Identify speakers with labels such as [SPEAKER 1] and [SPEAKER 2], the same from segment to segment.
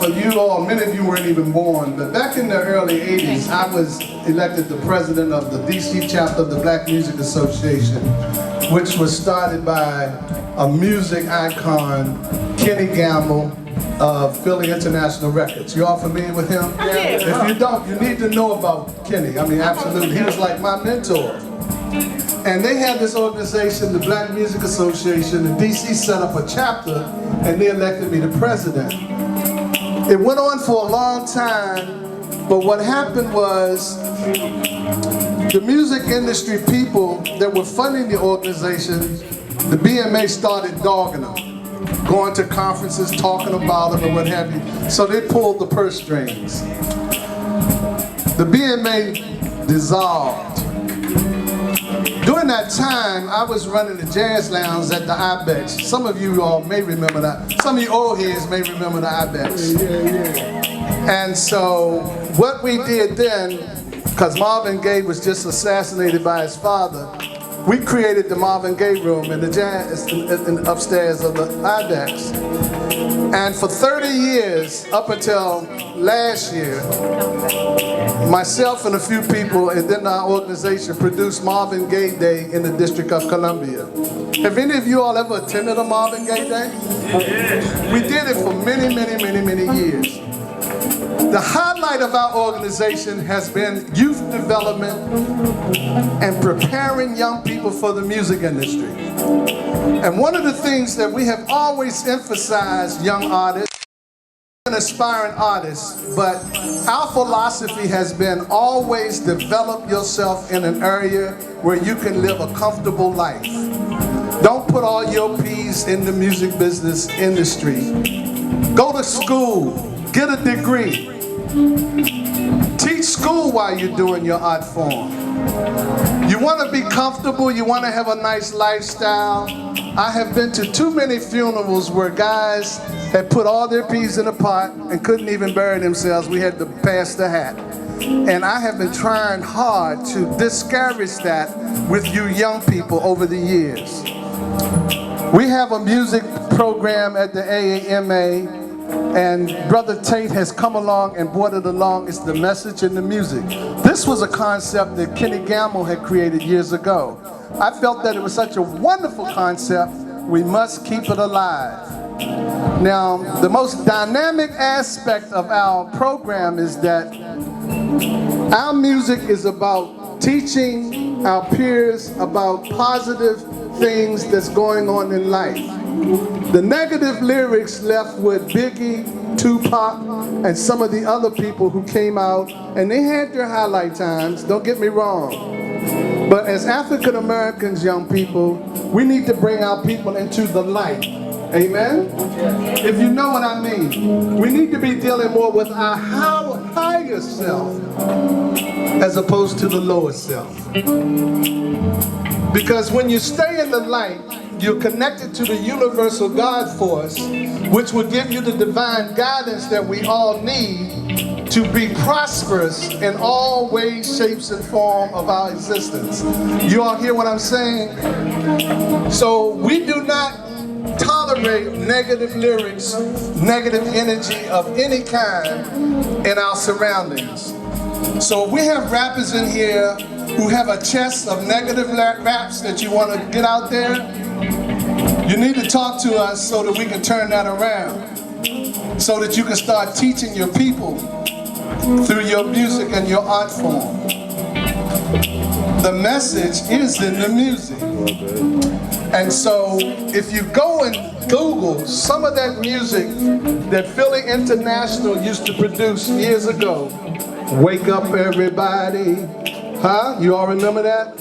[SPEAKER 1] for you all, many of you weren't even born, but back in the early 80s, I was elected the president of the DC chapter of the Black Music Association, which was started by a music icon, Kenny Gamble, of Philly International Records. You all familiar with him? If you don't, you need to know about Kenny. I mean, absolutely. He was like my mentor. And they had this organization, the Black Music Association, and DC set up a chapter, and they elected me the president. It went on for a long time, but what happened was the music industry people that were funding the organization, the BMA started dogging them, going to conferences, talking about them, or what have you. So they pulled the purse strings. The BMA dissolved. During that time, I was running the jazz lounge at the Ibex. Some of you all may remember that. Some of you old heads may remember the Ibex. And so what we did then, because Marvin Gaye was just assassinated by his father, we created the Marvin Gaye room in the jazz upstairs of the Ibex. And for 30 years, up until last year, myself and a few people and then our organization produced Marvin Gaye Day in the District of Columbia. Have any of you all ever attended a Marvin Gaye Day? We did it for many, many, many, many years. The highlight of our organization has been youth development and preparing young people for the music industry. And one of the things that we have always emphasized, young artists and aspiring artists, but our philosophy has been always develop yourself in an area where you can live a comfortable life. Don't put all your peas in the music business industry. Go to school, get a degree. Teach school while you're doing your art form. You want to be comfortable, you want to have a nice lifestyle. I have been to too many funerals where guys had put all their peas in a pot and couldn't even bury themselves. We had to pass the hat. And I have been trying hard to discourage that with you young people over the years. We have a music program at the AAMA, and Brother Tate has come along and brought it along. It's the message and the music. This was a concept that Kenny Gamble had created years ago. I felt that it was such a wonderful concept, we must keep it alive. Now, the most dynamic aspect of our program is that our music is about teaching our peers about positive things that's going on in life. The negative lyrics left with Biggie, Tupac, and some of the other people who came out, and they had their highlight times, don't get me wrong. But as African Americans, young people, we need to bring our people into the light. Amen? If you know what I mean. We need to be dealing more with our higher self as opposed to the lower self. Because when you stay in the light, you're connected to the universal God force, which will give you the divine guidance that we all need to be prosperous in all ways, shapes, and form of our existence. You all hear what I'm saying? So we do not tolerate negative lyrics, negative energy of any kind in our surroundings. So if we have rappers in here who have a chest of negative raps that you want to get out there, you need to talk to us so that we can turn that around, so that you can start teaching your people through your music and your art form. The message is in the music. And so if you go and Google some of that music that Philly International used to produce years ago, Wake Up Everybody, huh? You all remember that?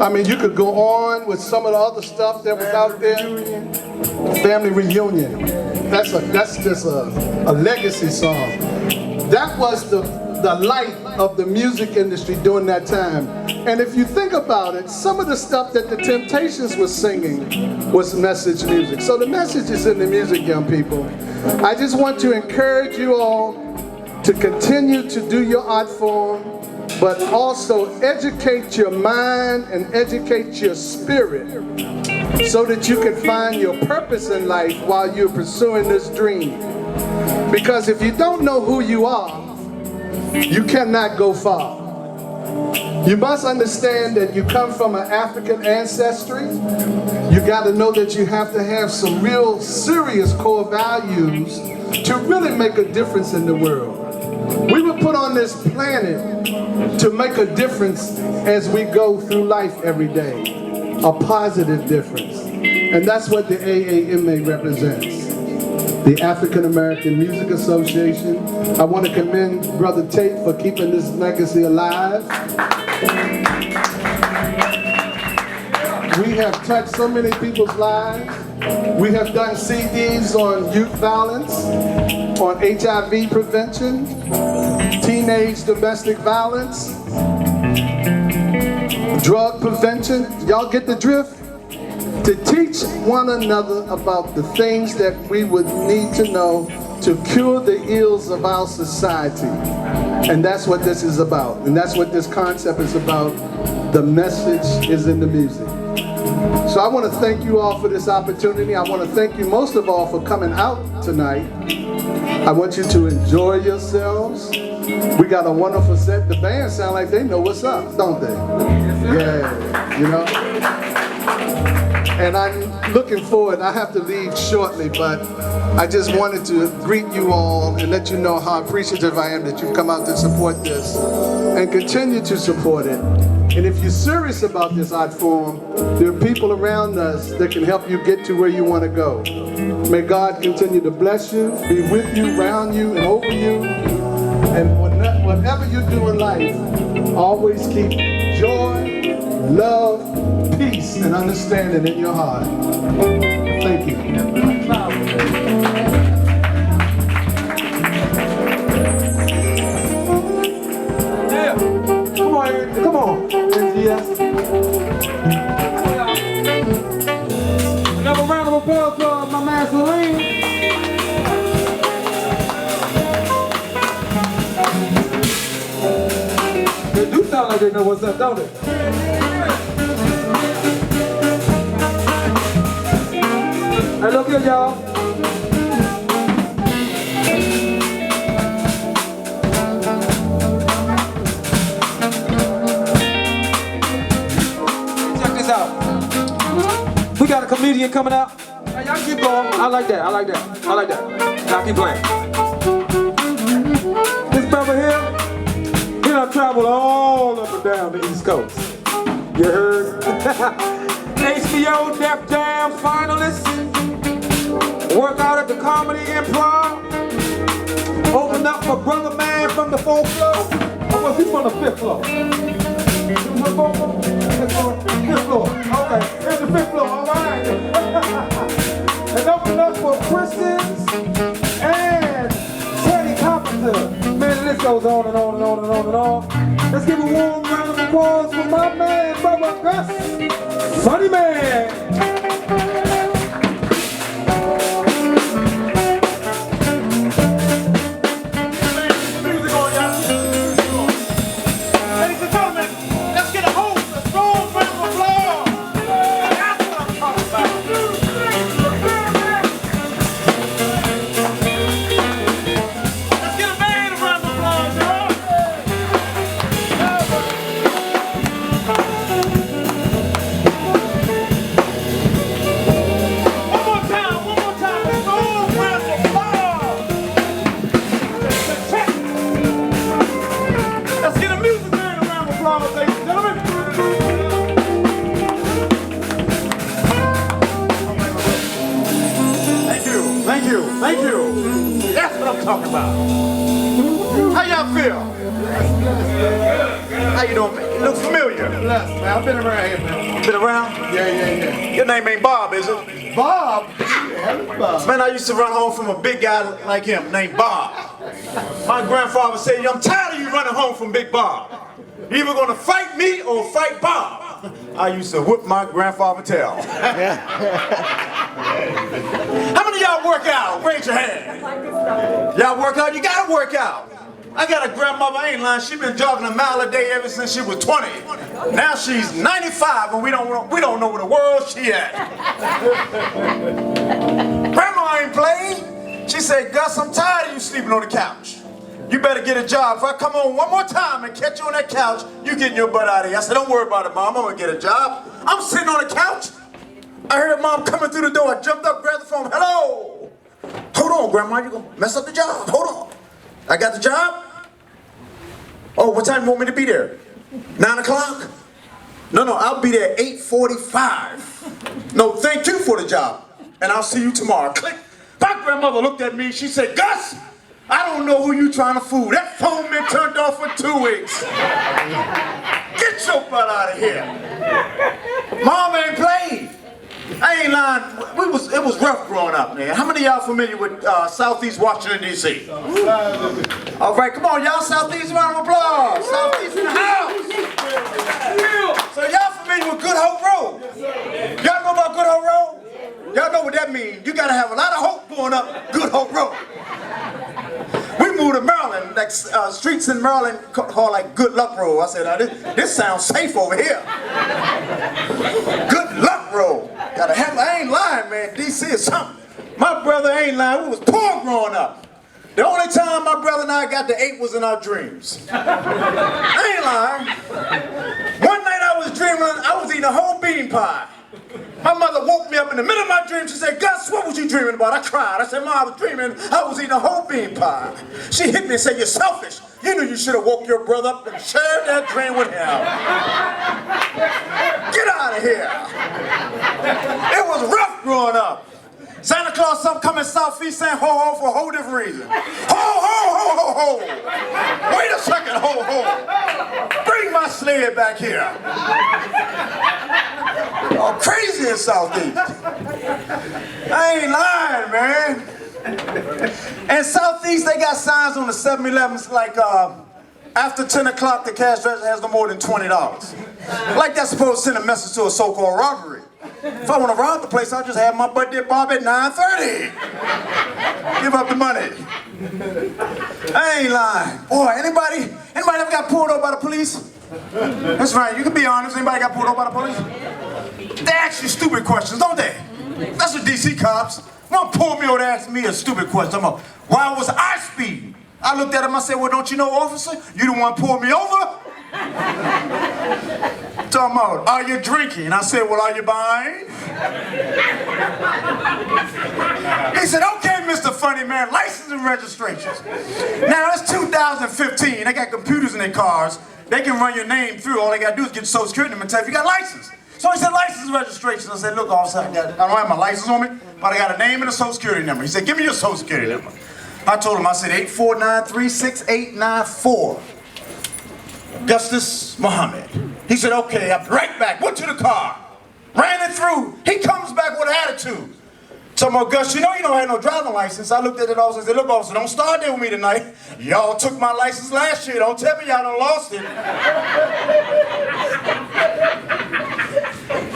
[SPEAKER 1] I mean, you could go on with some of the other stuff that was out there. Family Reunion. That's just a legacy song. That was the light of the music industry during that time. And if you think about it, some of the stuff that the Temptations was singing was message music. So the message is in the music, young people. I just want to encourage you all to continue to do your art form, but also educate your mind and educate your spirit so that you can find your purpose in life while you're pursuing this dream. Because if you don't know who you are, you cannot go far. You must understand that you come from an African ancestry. You got to know that you have to have some real serious core values to really make a difference in the world. We were put on this planet to make a difference as we go through life every day, a positive difference. And that's what the AAMA represents, the African American Music Association. I want to commend Brother Tate for keeping this legacy alive. We have touched so many people's lives. We have done CDs on youth violence, on HIV prevention, teenage domestic violence, drug prevention. Y'all get the drift? To teach one another about the things that we would need to know to cure the ills of our society. And that's what this is about. And that's what this concept is about. The message is in the music. So I want to thank you all for this opportunity. I want to thank you most of all for coming out tonight. I want you to enjoy yourselves. We got a wonderful set. The band sound like they know what's up, don't they? Yeah, you know. And I'm looking forward. I have to leave shortly, but I just wanted to greet you all and let you know how appreciative I am that you've come out to support this and continue to support it. And if you're serious about this art form, there are people around us that can help you get to where you want to go. May God continue to bless you, be with you, around you, and over you. And whatever you do in life, always keep joy, love, peace, and understanding in your heart. Thank you. Come on. Yes.
[SPEAKER 2] Another round of applause for my man Saleem. They do sound like they know what's up, don't they? Hey, look here, y'all. We got a comedian coming out. Hey, y'all keep going. I like that. Y'all keep playing. This brother here, he done traveled all up and down the East Coast. You heard? HBO Def Jam finalist. Work out at the Comedy Improv. Opened up for Brother Man from the 4th floor. Or was he from the 5th floor? Fifth floor. Okay, here's the 5th floor. All right. And open up for Christians and Teddy Carpenter. Man, the list goes on and on and on and on and on. Let's give a warm round of applause for my man, Brother Gus, Funny Man. Thank you. That's what I'm talking about. How y'all feel? How you doing? You look familiar.
[SPEAKER 1] Bless, man. I've been around here, man.
[SPEAKER 2] Been around?
[SPEAKER 1] Yeah.
[SPEAKER 2] Your name ain't Bob, is it?
[SPEAKER 1] Bob? Yeah, Bob.
[SPEAKER 2] Man, I used to run home from a big guy like him named Bob. My grandfather said, I'm tired of you running home from Big Bob. You either gonna fight me or fight Bob. I used to whip my grandfather tail. How many of y'all work out? Raise your hand. Y'all work out? You gotta work out.
[SPEAKER 3] I got a grandmother, I ain't lying, she been jogging a mile a day ever since she was 20. Now she's 95 and we don't know where the world she at. Grandma ain't playing. She said, Gus, I'm tired of you sleeping on the couch. You better get a job. If I come on one more time and catch you on that couch, you getting your butt out of here. I said, don't worry about it, Mom, I'm gonna get a job. I'm sitting on the couch. I heard Mom coming through the door. I jumped up, grabbed the phone. Hello. Hold on, Grandma, you gonna mess up the job. Hold on. I got the job? Oh, what time you want me to be there? 9 o'clock? No, I'll be there at 8:45. No, thank you for the job. And I'll see you tomorrow. Click. My grandmother looked at me. She said, Gus, I don't know who you trying to fool. That phone been turned off for 2 weeks. Get your butt out of here. Mom ain't playing. I ain't lying. It was rough growing up, man. How many of y'all familiar with Southeast Washington, D.C.? All right, come on, y'all. Southeast, round of applause. Southeast in the house. So y'all familiar with Good Hope Road? Y'all know about Good Hope Road? Y'all know what that means. You got to have a lot of hope going up Good Hope Road. We moved to Maryland, like streets in Maryland called like Good Luck Road. I said, this sounds safe over here. Good Luck Road. Gotta have, I ain't lying, man. DC is something. My brother ain't lying. We was poor growing up. The only time my brother and I got to eat was in our dreams. I ain't lying. One night I was dreaming, I was eating a whole bean pie. My mother woke me up in the middle of my dream. She said, Gus, what was you dreaming about? I cried. I said, Mom, I was dreaming I was eating a whole bean pie. She hit me and said, you're selfish. You knew you should have woke your brother up and shared that dream with him. Get out of here. It was rough growing up. Santa Claus some coming southeast saying ho ho for a whole different reason. Ho ho ho ho ho. Wait a second, ho ho. Bring my sled back here. Oh, crazy in Southeast. I ain't lying, man. In Southeast, they got signs on the 7-Elevens like after 10 o'clock, the cash register has no more than $20. Like that's supposed to send a message to a so-called robbery. If I want to rob the place, I'll just have my birthday bob at 9:30. Give up the money. I ain't lying. Boy, anybody ever got pulled over by the police? That's right, you can be honest. Anybody got pulled over by the police? They ask you stupid questions, don't they? That's what DC cops. One pulled me over to ask me a stupid question. I'm like, why was I speeding? I looked at him, I said, well, don't you know, officer? You the one pulled me over? Talking about, are you drinking? I said, well, are you buying? He said, okay, Mr. Funny Man, license and registrations. Now, it's 2015. They got computers in their cars. They can run your name through. All they got to do is get your social security number and tell if you got license. So he said, license and registration. I said, look, officer, I don't have my license on me, but I got a name and a social security number. He said, give me your social security number. I told him, I said, 849368894. Augustus Muhammad. He said, okay, I'll be right back. Went to the car. Ran it through. He comes back with attitude. So I'm like, Gus, you know you don't have no driving license. I looked at it officer and said, look, officer, don't start there with me tonight. Y'all took my license last year. Don't tell me y'all done lost it.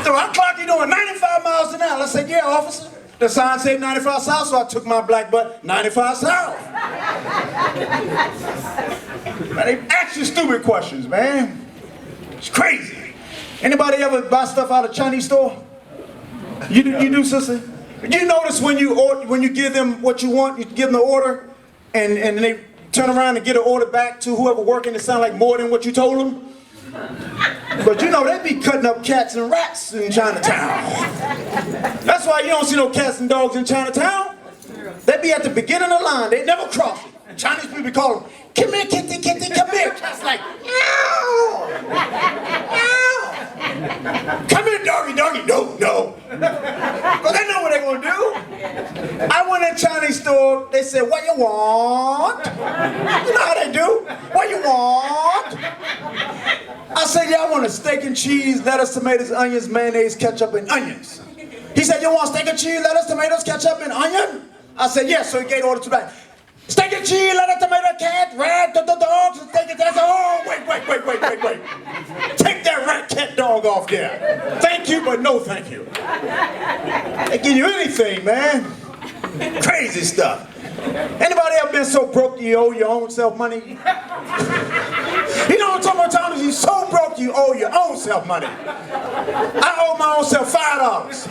[SPEAKER 3] So I clocked you doing 95 miles an hour. I said, yeah, officer. The sign said 95 south, so I took my black butt 95 south. Man, they ask you stupid questions, man. It's crazy. Anybody ever buy stuff out of a Chinese store? You do, sister? You notice when you give them what you want, you give them the order, and they turn around and get an order back to whoever working, it sound like more than what you told them? But you know, they be cutting up cats and rats in Chinatown. That's why you don't see no cats and dogs in Chinatown. They be at the beginning of the line. They never cross it. Chinese people call them, come here, kitty, kitty, come here. Cat's like, meow, meow. Come here, doggy, doggy. No. But they know what they're going to do. I went in a Chinese store. They said, what you want? You know how they do. What you want? I said, yeah, I want a steak and cheese, lettuce, tomatoes, onions, mayonnaise, ketchup, and onions. He said, you want steak and cheese, lettuce, tomatoes, ketchup, and onion? I said, yes, so he gave order to that. Steak and cheese, lettuce, tomato, cat, rat, dog, steak and that's oh, wait. Take that rat, cat, dog off there. Thank you, but no thank you. They give you anything, man. Crazy stuff. Anybody ever been so broke you owe your own self money? You know what I'm talking about, Thomas? You so broke you owe your own self money. I owe my own self $5.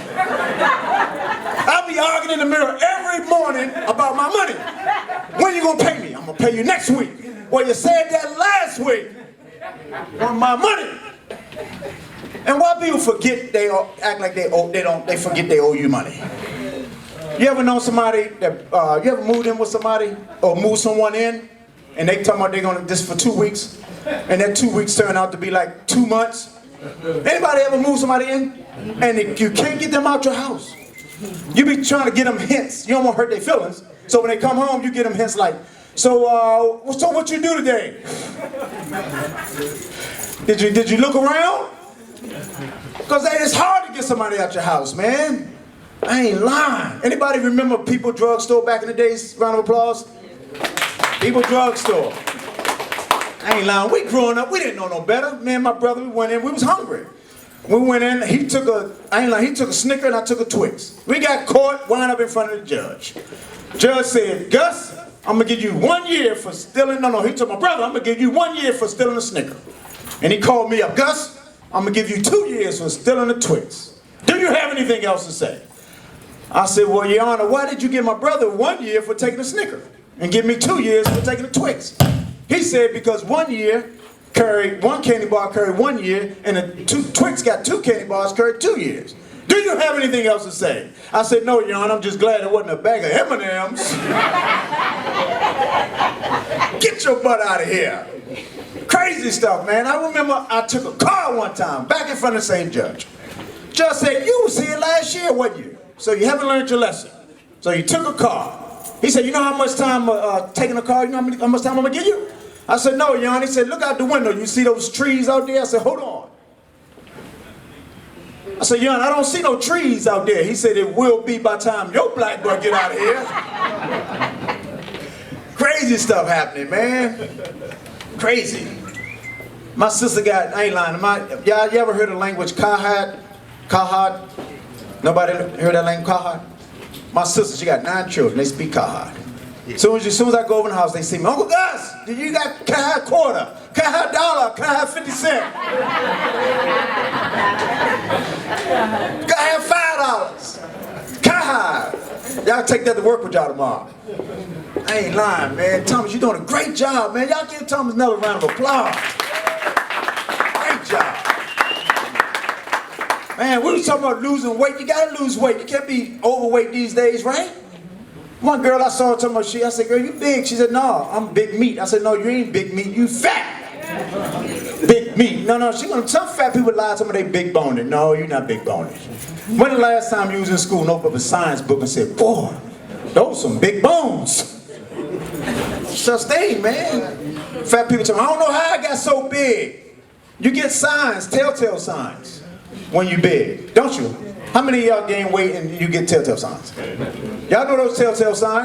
[SPEAKER 3] I'll be arguing in the mirror every morning about my money. When you gonna pay me? I'm gonna pay you next week. Well, you said that last week. Want my money. And why people forget they act like they forget they owe you money? You ever know somebody that, you ever moved in with somebody or moved someone in and they talking about they're gonna this for 2 weeks and that 2 weeks turn out to be like 2 months? Anybody ever move somebody in and you can't get them out your house? You be trying to get them hints. You don't want to hurt their feelings. So when they come home, you get them hints like, so what you do today? Did you look around? Because it's hard to get somebody out your house, man. I ain't lying. Anybody remember People Drugstore back in the days? Round of applause. People Drugstore. I ain't lying. We growing up, we didn't know no better. Me and my brother, we went in, we was hungry. We went in, he took a Snicker and I took a Twix. We got caught, wound up in front of the judge. Judge said, Gus, I'm gonna give you 1 year for stealing, he told my brother, I'm gonna give you 1 year for stealing a Snicker. And he called me up, Gus, I'm gonna give you 2 years for stealing a Twix. Do you have anything else to say? I said, well, Your Honor, why did you give my brother 1 year for taking a Snicker and give me 2 years for taking a Twix? He said, because 1 year carried, one candy bar carried 1 year, and a Twix got 2 candy bars carried 2 years. Do you have anything else to say? I said, no, Your Honor, I'm just glad it wasn't a bag of M&Ms. Get your butt out of here. Crazy stuff, man. I remember I took a car one time, back in front of the same judge. Judge said, you was here last year, wasn't you? So you haven't learned your lesson. So you took a car. He said, you know how much time taking a car, you know how much time I'm gonna give you? I said, no, Your Honor. He said, look out the window. You see those trees out there? I said, hold on. I said, Your Honor, I don't see no trees out there. He said, it will be by the time your black boy get out of here. Crazy stuff happening, man. Crazy. My sister got, I ain't lying, you ever heard the language Kahad? Kahad? Nobody heard that language, Kahad? My sister, she got 9 children, they speak Kahad. As soon as I go over the house, they see me, Uncle Gus, you got Kahad quarter, Kahad dollar, Kahad 50 cent. Kahad $5. Kahad. Y'all take that to work with y'all tomorrow. I ain't lying, man. Thomas, you're doing a great job, man. Y'all give Thomas another round of applause. Great job. Man, we was talking about losing weight. You gotta lose weight. You can't be overweight these days, right? One girl I saw talking about I said, girl, you big? She said, no, I'm big meat. I said, no, you ain't big meat, you fat. Big meat. No, some fat people lie to me they big boned. No, you're not big boned. When the last time you was in school and opened up a science book and said, boy, those some big bones. Sustain, man. Fat people tell me, I don't know how I got so big. You get signs, telltale signs, when you big, don't you? How many of y'all gain weight and you get telltale signs? Y'all know those telltale signs?